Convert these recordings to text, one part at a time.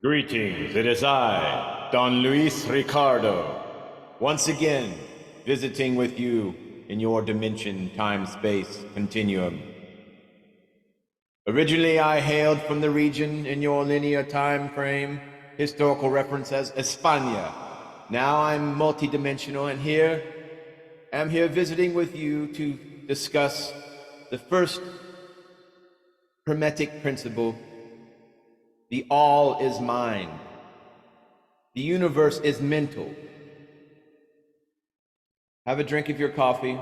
Greetings, it is I, Don Luis Ricardo, once again visiting with you in your dimension time-space continuum. Originally I hailed from the region in your linear time frame, historical reference as España. Now I'm multidimensional and I'm here visiting with you to discuss the first Hermetic principle. The all is mind. The universe is mental. Have a drink of your coffee.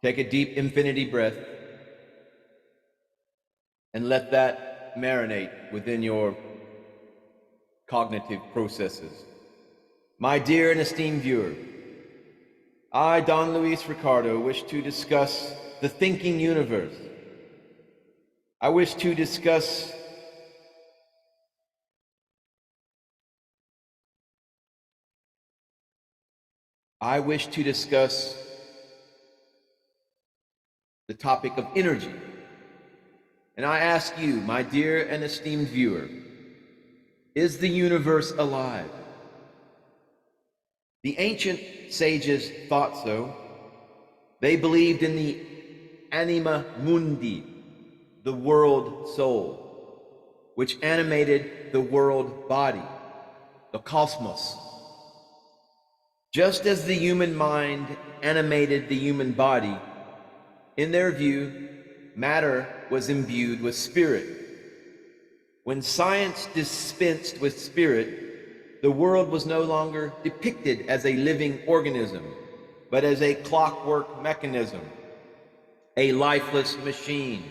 Take a deep infinity breath. And let that marinate within your cognitive processes. My dear and esteemed viewer, I, Don Luis Ricardo, wish to discuss the thinking universe. I wish to discuss the topic of energy. And I ask you, my dear and esteemed viewer, is the universe alive? The ancient sages thought so. They believed in the anima mundi, the world soul, which animated the world body, the cosmos. Just as the human mind animated the human body, in their view, matter was imbued with spirit. When science dispensed with spirit, the world was no longer depicted as a living organism, but as a clockwork mechanism, a lifeless machine.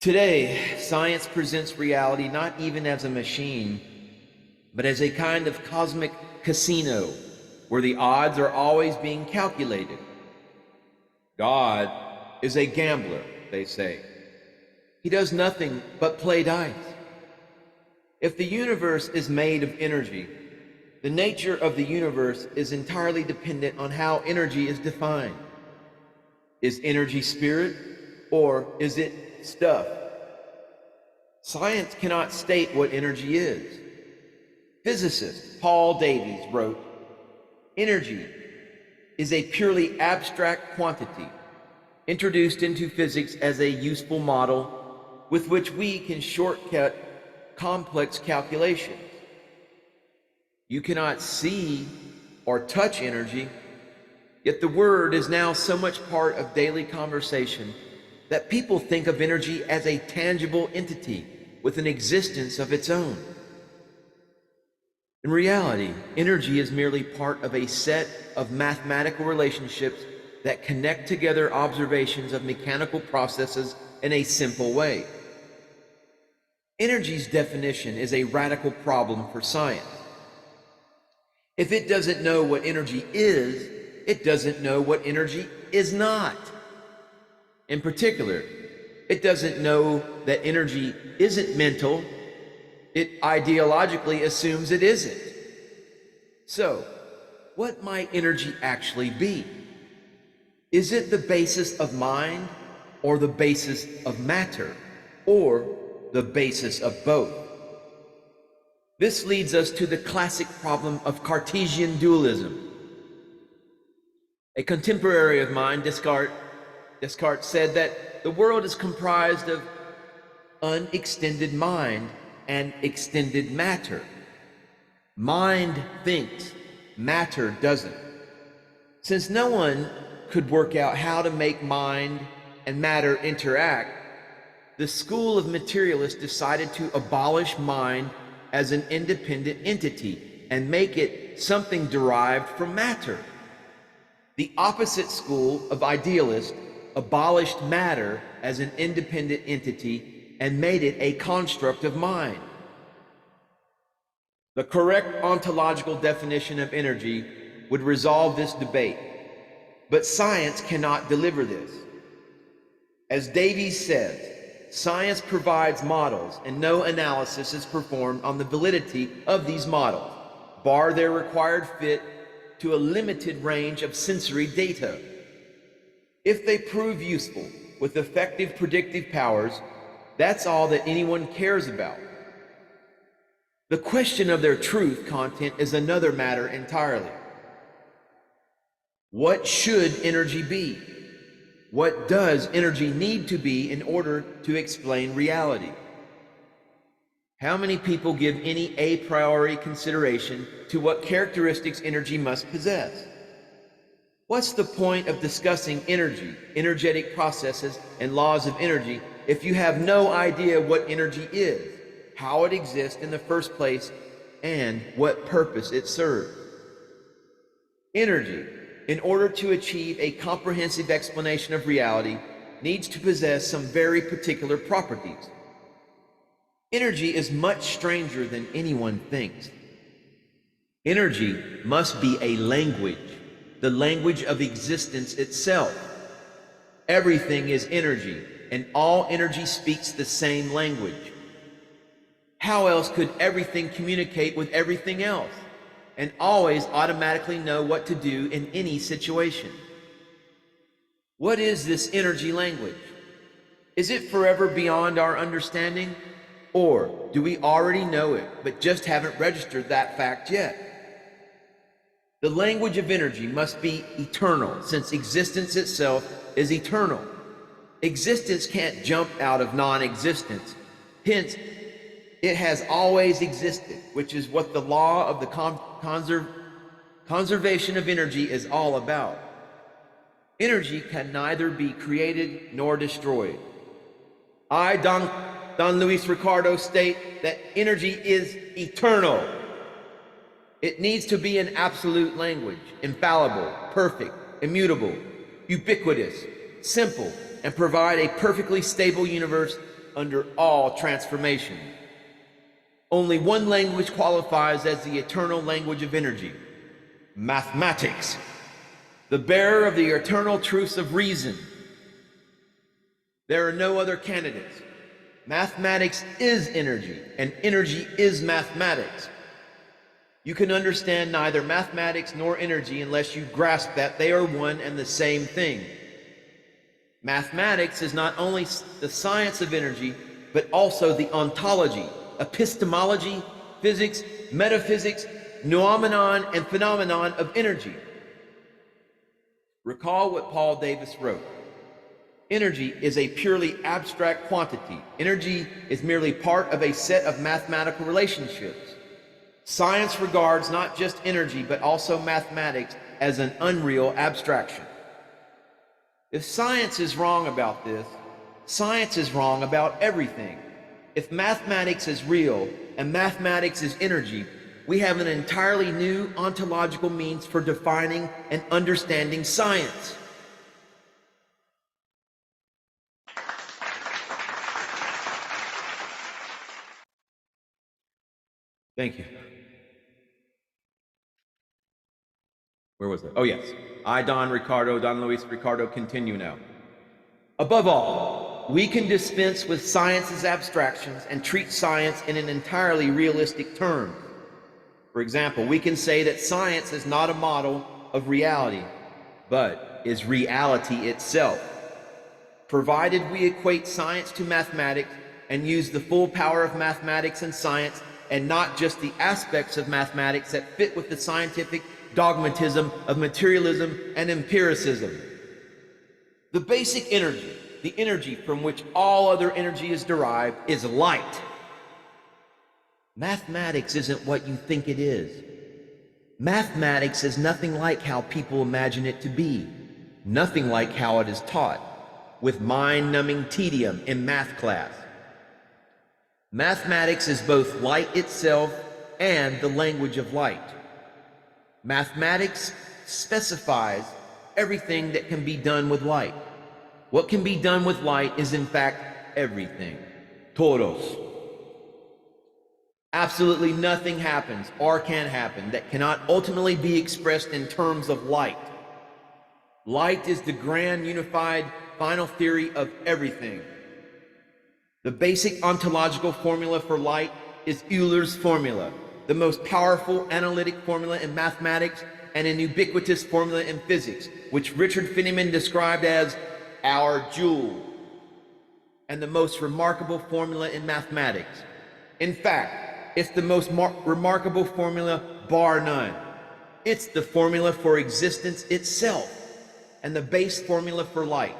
Today, science presents reality not even as a machine, but as a kind of cosmic casino where the odds are always being calculated. God is a gambler, they say. He does nothing but play dice. If the universe is made of energy, the nature of the universe is entirely dependent on how energy is defined. Is energy spirit, or is it stuff? Science cannot state what energy is. Physicist Paul Davies wrote, "Energy is a purely abstract quantity introduced into physics as a useful model with which we can shortcut complex calculations. You cannot see or touch energy, yet the word is now so much part of daily conversation that people think of energy as a tangible entity with an existence of its own. In reality, energy is merely part of a set of mathematical relationships that connect together observations of mechanical processes in a simple way. Energy's definition is a radical problem for science. If it doesn't know what energy is, it doesn't know what energy is not. In particular, it doesn't know that energy isn't mental. It ideologically assumes it isn't. So, what might energy actually be? Is it the basis of mind, or the basis of matter, or the basis of both? This leads us to the classic problem of Cartesian dualism. A contemporary of mine, Descartes said that the world is comprised of unextended mind and extended matter. Mind thinks, matter doesn't. Since no one could work out how to make mind and matter interact, the school of materialists decided to abolish mind as an independent entity and make it something derived from matter. The opposite school of idealists abolished matter as an independent entity and made it a construct of mind. The correct ontological definition of energy would resolve this debate, but science cannot deliver this. As Davies says, science provides models and no analysis is performed on the validity of these models, bar their required fit to a limited range of sensory data. If they prove useful with effective predictive powers, that's all that anyone cares about. The question of their truth content is another matter entirely. What should energy be? What does energy need to be in order to explain reality? How many people give any a priori consideration to what characteristics energy must possess? What's the point of discussing energy, energetic processes, and laws of energy if you have no idea what energy is, how it exists in the first place, and what purpose it serves? Energy, in order to achieve a comprehensive explanation of reality, needs to possess some very particular properties. Energy is much stranger than anyone thinks. Energy must be a language, the language of existence itself. Everything is energy, and all energy speaks the same language. How else could everything communicate with everything else and always automatically know what to do in any situation? What is this energy language? Is it forever beyond our understanding? Or do we already know it, but just haven't registered that fact yet? The language of energy must be eternal, since existence itself is eternal. Existence can't jump out of non-existence. Hence, it has always existed, which is what the law of the conservation of energy is all about. Energy can neither be created nor destroyed. I, Don Luis Ricardo, state that energy is eternal. It needs to be an absolute language, infallible, perfect, immutable, ubiquitous, simple, and provide a perfectly stable universe under all transformation. Only one language qualifies as the eternal language of energy: mathematics, the bearer of the eternal truths of reason. There are no other candidates. Mathematics is energy, and energy is mathematics. You can understand neither mathematics nor energy unless you grasp that they are one and the same thing. Mathematics is not only the science of energy, but also the ontology, epistemology, physics, metaphysics, noumenon, and phenomenon of energy. Recall what Paul Davis wrote. Energy is a purely abstract quantity. Energy is merely part of a set of mathematical relationships. Science regards not just energy, but also mathematics as an unreal abstraction. If science is wrong about this, science is wrong about everything. If mathematics is real and mathematics is energy, we have an entirely new ontological means for defining and understanding science. Thank you. Where was that? Oh, yes. I, Don Ricardo, Don Luis Ricardo, continue now. Above all, we can dispense with science's abstractions and treat science in an entirely realistic term. For example, we can say that science is not a model of reality, but is reality itself. Provided we equate science to mathematics and use the full power of mathematics and science, and not just the aspects of mathematics that fit with the scientific dogmatism of materialism and empiricism. The basic energy, the energy from which all other energy is derived, is light. Mathematics isn't what you think it is. Mathematics is nothing like how people imagine it to be, nothing like how it is taught, with mind-numbing tedium in math class. Mathematics is both light itself and the language of light. Mathematics specifies everything that can be done with light. What can be done with light is in fact everything. Todos. Absolutely nothing happens or can happen that cannot ultimately be expressed in terms of light. Light is the grand unified final theory of everything. The basic ontological formula for light is Euler's formula, the most powerful analytic formula in mathematics and an ubiquitous formula in physics, which Richard Feynman described as our jewel, and the most remarkable formula in mathematics. In fact, It's the most remarkable formula, bar none. It's the formula for existence itself, and the base formula for light,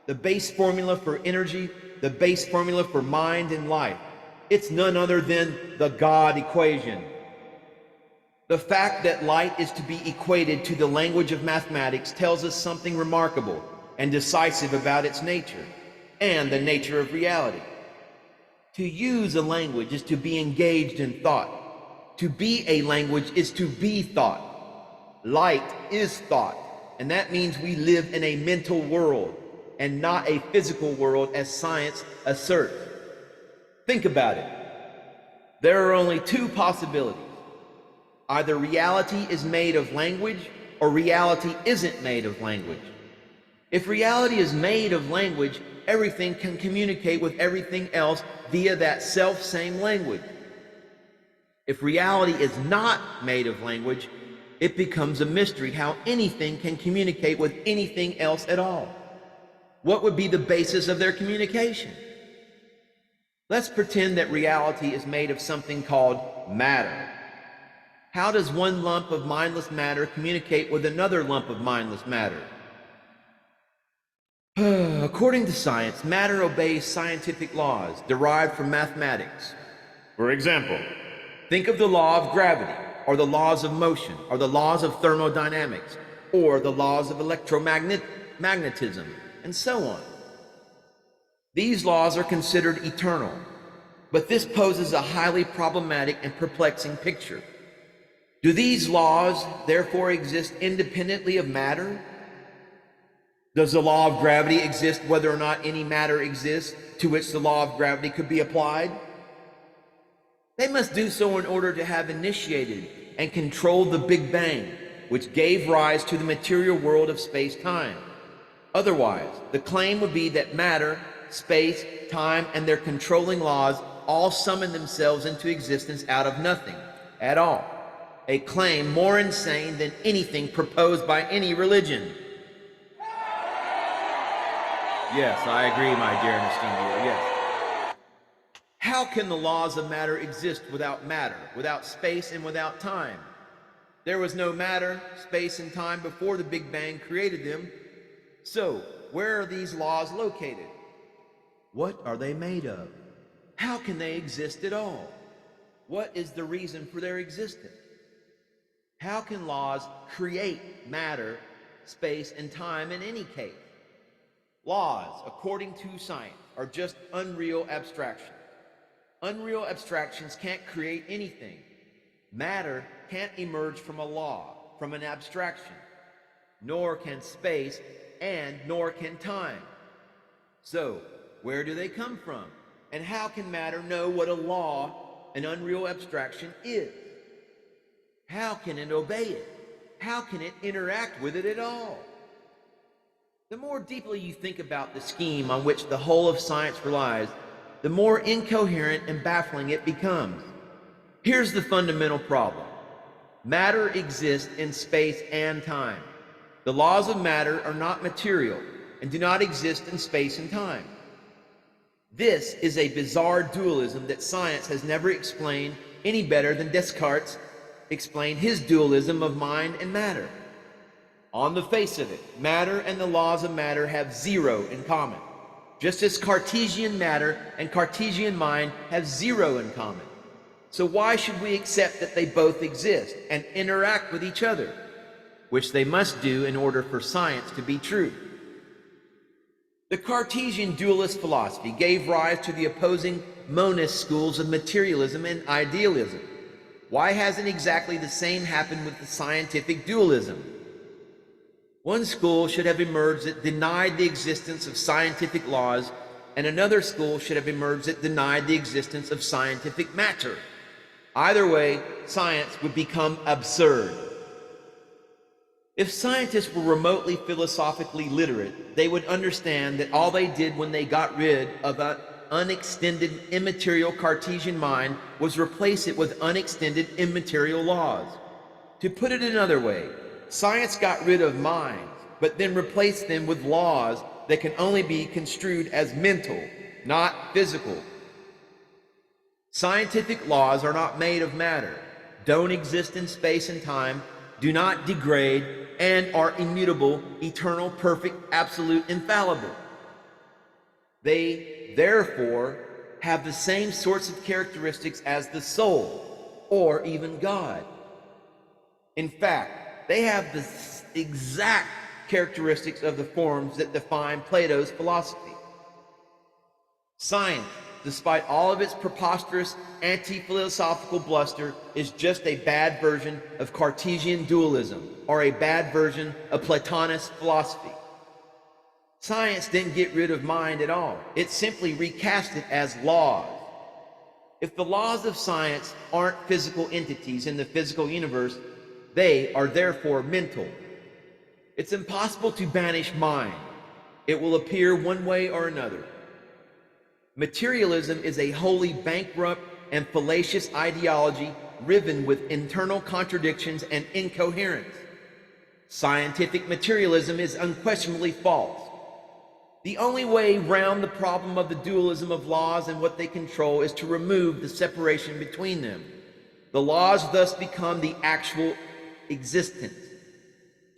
the base formula for energy, the base formula for mind and life. It's none other than the God equation. The fact that light is to be equated to the language of mathematics tells us something remarkable and decisive about its nature and the nature of reality. To use a language is to be engaged in thought. To be a language is to be thought. Light is thought, and that means we live in a mental world and not a physical world as science asserts. Think about it. There are only two possibilities. Either reality is made of language or reality isn't made of language. If reality is made of language, everything can communicate with everything else via that self-same language. If reality is not made of language, it becomes a mystery how anything can communicate with anything else at all. What would be the basis of their communication? Let's pretend that reality is made of something called matter. How does one lump of mindless matter communicate with another lump of mindless matter? According to science, matter obeys scientific laws derived from mathematics. For example, think of the law of gravity, or the laws of motion, or the laws of thermodynamics, or the laws of electromagnetism, and so on. These laws are considered eternal, but this poses a highly problematic and perplexing picture. Do these laws therefore exist independently of matter? Does the law of gravity exist whether or not any matter exists to which the law of gravity could be applied? They must do so in order to have initiated and controlled the Big Bang, which gave rise to the material world of space-time. Otherwise, the claim would be that matter, space, time, and their controlling laws all summon themselves into existence out of nothing at all. A claim more insane than anything proposed by any religion. Yes, I agree, my dear and esteemed viewer, yes. How can the laws of matter exist without matter, without space, and without time? There was no matter, space, and time before the Big Bang created them. So, where are these laws located? What are they made of? How can they exist at all? What is the reason for their existence? How can laws create matter, space, and time in any case? Laws, according to science, are just unreal abstractions. Unreal abstractions can't create anything. Matter can't emerge from a law, from an abstraction. Nor can space, and nor can time. So, where do they come from? And how can matter know what a law, an unreal abstraction, is? How can it obey it? How can it interact with it at all? The more deeply you think about the scheme on which the whole of science relies, the more incoherent and baffling it becomes. Here's the fundamental problem. Matter exists in space and time. The laws of matter are not material and do not exist in space and time. This is a bizarre dualism that science has never explained any better than Descartes explained his dualism of mind and matter. On the face of it, matter and the laws of matter have zero in common, just as Cartesian matter and Cartesian mind have zero in common. So why should we accept that they both exist and interact with each other, which they must do in order for science to be true? The Cartesian dualist philosophy gave rise to the opposing monist schools of materialism and idealism. Why hasn't exactly the same happened with the scientific dualism? One school should have emerged that denied the existence of scientific laws, and another school should have emerged that denied the existence of scientific matter. Either way, science would become absurd. If scientists were remotely philosophically literate, they would understand that all they did when they got rid of an unextended immaterial Cartesian mind was replace it with unextended immaterial laws. To put it another way, science got rid of minds, but then replaced them with laws that can only be construed as mental, not physical. Scientific laws are not made of matter, don't exist in space and time, do not degrade, and are immutable, eternal, perfect, absolute, infallible. They, therefore, have the same sorts of characteristics as the soul, or even God. In fact, they have the exact characteristics of the forms that define Plato's philosophy. Science, despite all of its preposterous anti-philosophical bluster, is just a bad version of Cartesian dualism, or a bad version of Platonist philosophy. Science didn't get rid of mind at all. It simply recast it as laws. If the laws of science aren't physical entities in the physical universe, they are therefore mental. It's impossible to banish mind. It will appear one way or another. Materialism is a wholly bankrupt and fallacious ideology riven with internal contradictions and incoherence. Scientific materialism is unquestionably false. The only way round the problem of the dualism of laws and what they control is to remove the separation between them. The laws thus become the actual existence.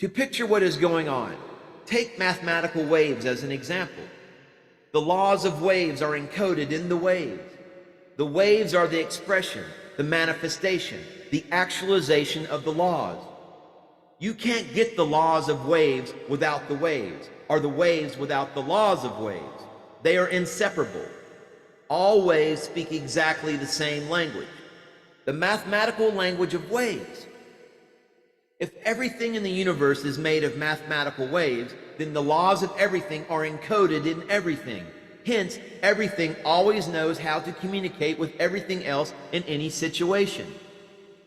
To picture what is going on, take mathematical waves as an example. The laws of waves are encoded in the waves. The waves are the expression, the manifestation, the actualization of the laws. You can't get the laws of waves without the waves, or the waves without the laws of waves. They are inseparable. All waves speak exactly the same language, the mathematical language of waves. If everything in the universe is made of mathematical waves, then the laws of everything are encoded in everything. Hence, everything always knows how to communicate with everything else in any situation.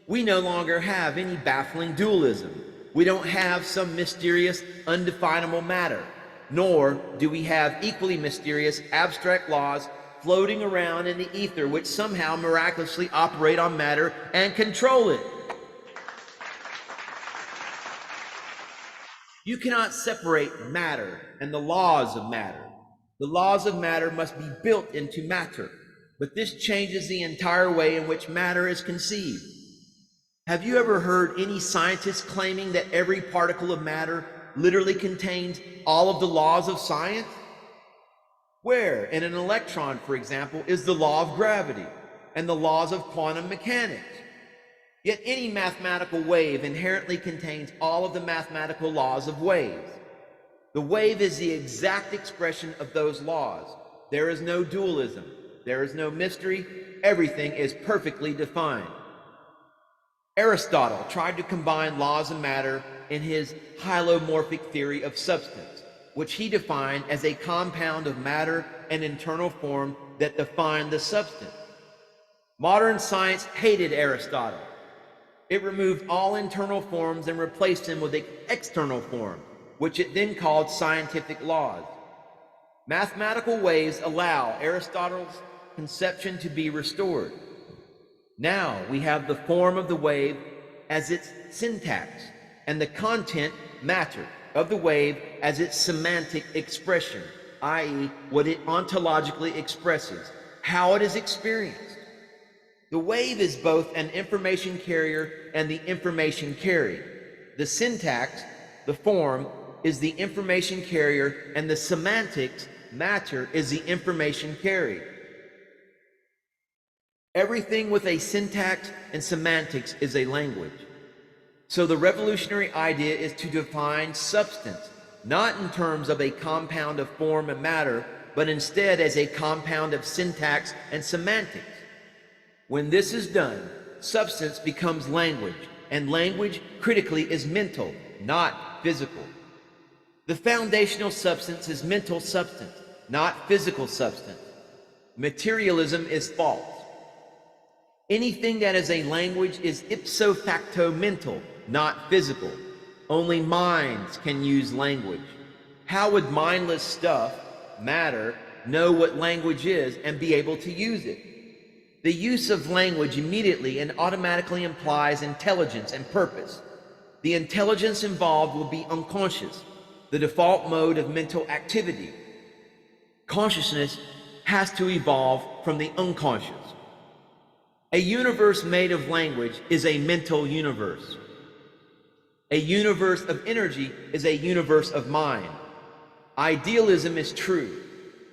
We no longer have any baffling dualism. We don't have some mysterious, undefinable matter, nor do we have equally mysterious, abstract laws floating around in the ether which somehow miraculously operate on matter and control it. You cannot separate matter and the laws of matter. The laws of matter must be built into matter, but this changes the entire way in which matter is conceived. Have you ever heard any scientist claiming that every particle of matter literally contains all of the laws of science? Where, in an electron, for example, is the law of gravity and the laws of quantum mechanics? Yet any mathematical wave inherently contains all of the mathematical laws of waves. The wave is the exact expression of those laws. There is no dualism. There is no mystery. Everything is perfectly defined. Aristotle tried to combine laws of matter in his hylomorphic theory of substance, which he defined as a compound of matter and internal form that defined the substance. Modern science hated Aristotle. It removed all internal forms and replaced them with an external form, which it then called scientific laws. Mathematical waves allow Aristotle's conception to be restored. Now we have the form of the wave as its syntax, and the content, matter, of the wave as its semantic expression, i.e., what it ontologically expresses, how it is experienced. The wave is both an information carrier and the information carried. The syntax, the form, is the information carrier, and the semantics, matter, is the information carried. Everything with a syntax and semantics is a language. So the revolutionary idea is to define substance, not in terms of a compound of form and matter, but instead as a compound of syntax and semantics. When this is done, substance becomes language, and language critically is mental, not physical. The foundational substance is mental substance, not physical substance. Materialism is false. Anything that is a language is ipso facto mental, not physical. Only minds can use language. How would mindless stuff, matter, know what language is and be able to use it? The use of language immediately and automatically implies intelligence and purpose. The intelligence involved will be unconscious, the default mode of mental activity. Consciousness has to evolve from the unconscious. A universe made of language is a mental universe. A universe of energy is a universe of mind. Idealism is true.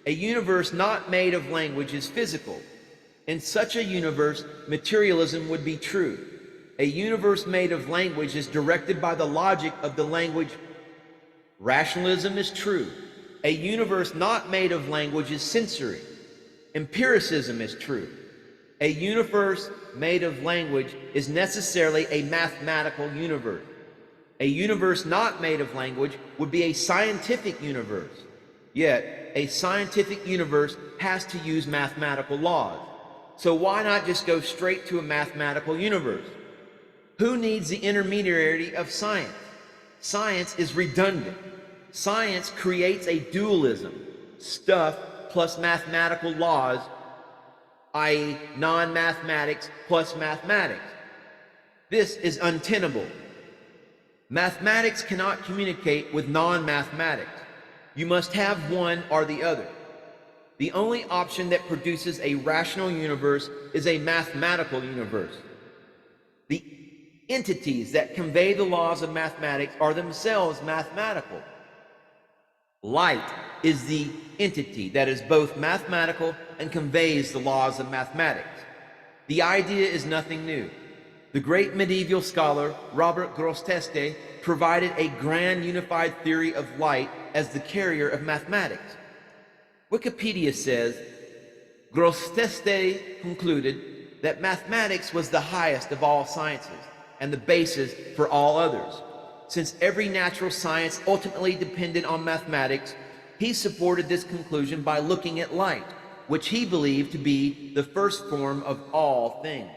A universe not made of language is physical. In such a universe, materialism would be true. A universe made of language is directed by the logic of the language. Rationalism is true. A universe not made of language is sensory. Empiricism is true. A universe made of language is necessarily a mathematical universe. A universe not made of language would be a scientific universe. Yet, a scientific universe has to use mathematical laws. So why not just go straight to a mathematical universe? Who needs the intermediary of science? Science is redundant. Science creates a dualism, stuff plus mathematical laws, i.e. non-mathematics plus mathematics. This is untenable. Mathematics cannot communicate with non-mathematics. You must have one or the other. The only option that produces a rational universe is a mathematical universe. The entities that convey the laws of mathematics are themselves mathematical. Light is the entity that is both mathematical and conveys the laws of mathematics. The idea is nothing new. The great medieval scholar Robert Grosseteste provided a grand unified theory of light as the carrier of mathematics. Wikipedia says, Grosseteste concluded that mathematics was the highest of all sciences and the basis for all others. Since every natural science ultimately depended on mathematics, he supported this conclusion by looking at light, which he believed to be the first form of all things,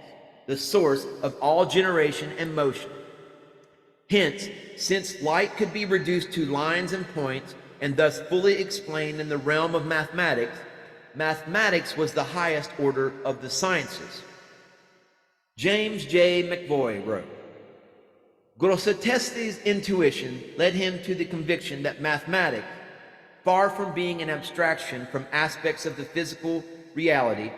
the source of all generation and motion. Hence, since light could be reduced to lines and points, and thus fully explained in the realm of mathematics, mathematics was the highest order of the sciences. James J. McVoy wrote, Grosseteste's intuition led him to the conviction that mathematics, far from being an abstraction from aspects of the physical reality,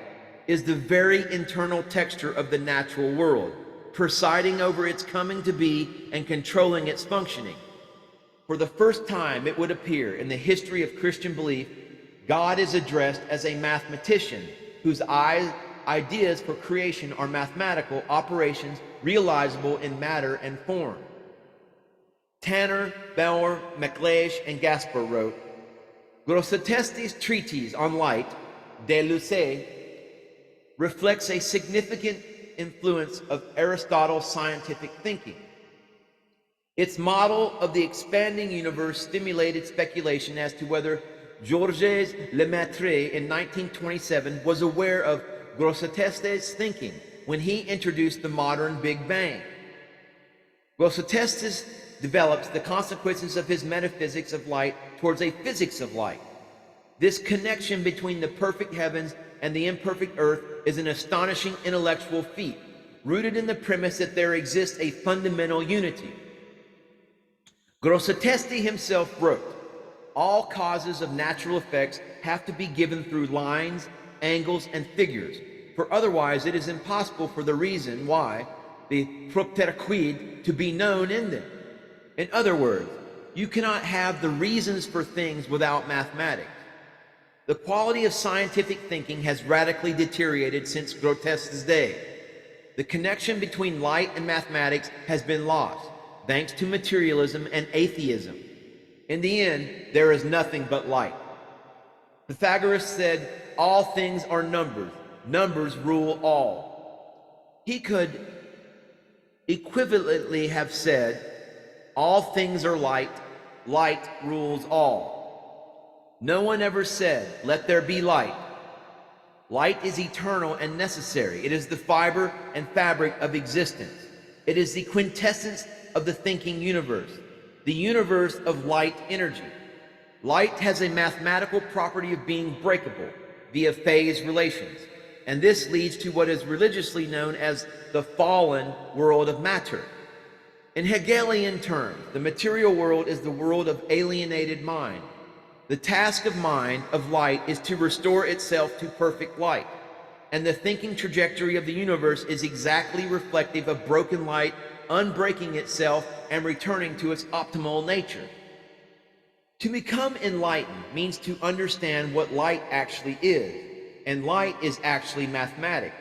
is the very internal texture of the natural world, presiding over its coming to be and controlling its functioning. For the first time, it would appear in the history of Christian belief, God is addressed as a mathematician whose ideas for creation are mathematical operations realizable in matter and form. Tanner, Bauer, MacLeish, and Gaspar wrote, Grosseteste's treatise on light, De Luce, reflects a significant influence of Aristotle's scientific thinking. Its model of the expanding universe stimulated speculation as to whether Georges Lemaitre in 1927 was aware of Grosseteste's thinking when he introduced the modern Big Bang. Grosseteste develops the consequences of his metaphysics of light towards a physics of light. This connection between the perfect heavens and the imperfect earth is an astonishing intellectual feat, rooted in the premise that there exists a fundamental unity. Grosseteste himself wrote, all causes of natural effects have to be given through lines, angles, and figures, for otherwise it is impossible for the reason why, the propter quid, to be known in them. In other words, you cannot have the reasons for things without mathematics. The quality of scientific thinking has radically deteriorated since Grosseteste's day. The connection between light and mathematics has been lost, thanks to materialism and atheism. In the end, there is nothing but light. Pythagoras said, all things are numbers. Numbers rule all. He could equivalently have said, all things are light. Light rules all. No one ever said, let there be light. Light is eternal and necessary. It is the fiber and fabric of existence. It is the quintessence of the thinking universe, the universe of light energy. Light has a mathematical property of being breakable via phase relations, and this leads to what is religiously known as the fallen world of matter. In Hegelian terms, the material world is the world of alienated mind. The task of mind, of light, is to restore itself to perfect light. and the thinking trajectory of the universe is exactly reflective of broken light unbreaking itself and returning to its optimal nature. To become enlightened means to understand what light actually is, and light is actually mathematics.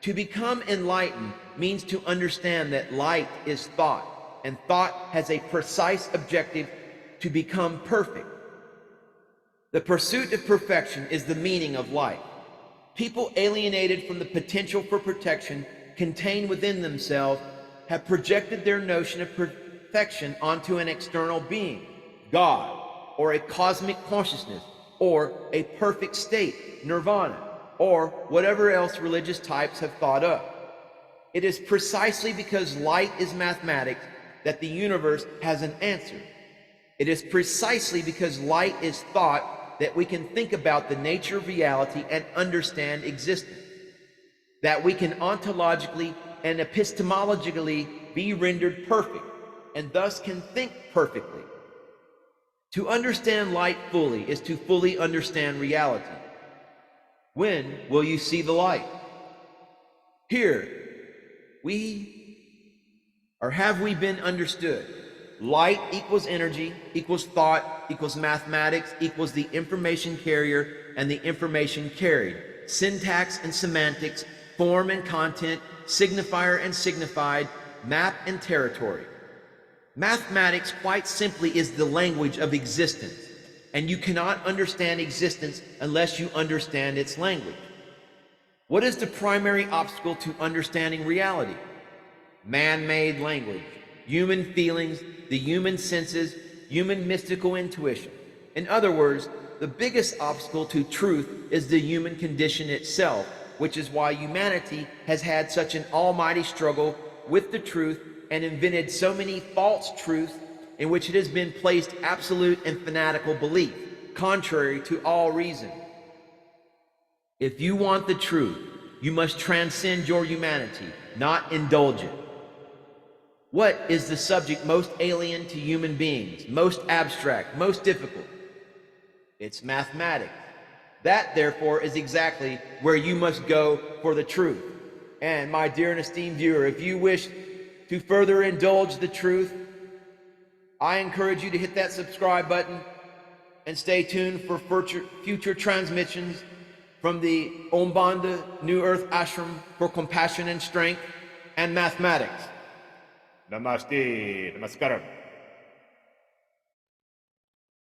To become enlightened means to understand that light is thought, and thought has a precise objective: to become perfect. The pursuit of perfection is the meaning of life. People alienated from the potential for protection contained within themselves have projected their notion of perfection onto an external being, God, or a cosmic consciousness, or a perfect state, nirvana, or whatever else religious types have thought of. It is precisely because light is mathematics that the universe has an answer. It is precisely because light is thought that we can think about the nature of reality and understand existence, that we can ontologically and epistemologically be rendered perfect, and thus can think perfectly. To understand light fully is to fully understand reality. When will you see the light? Here, have we been understood? Light equals energy, equals thought, equals mathematics, equals the information carrier and the information carried. Syntax and semantics, form and content, signifier and signified, map and territory. Mathematics, quite simply, is the language of existence, and you cannot understand existence unless you understand its language. What is the primary obstacle to understanding reality? Man-made language, human feelings, the human senses, human mystical intuition. In other words, the biggest obstacle to truth is the human condition itself, which is why humanity has had such an almighty struggle with the truth and invented so many false truths in which it has been placed absolute and fanatical belief, contrary to all reason. If you want the truth, you must transcend your humanity, not indulge it. What is the subject most alien to human beings, most abstract, most difficult? It's mathematics. That, therefore, is exactly where you must go for the truth. And my dear and esteemed viewer, if you wish to further indulge the truth, I encourage you to hit that subscribe button and stay tuned for future transmissions from the Om Banda New Earth Ashram for compassion and strength and mathematics. Namaste, namaskaram.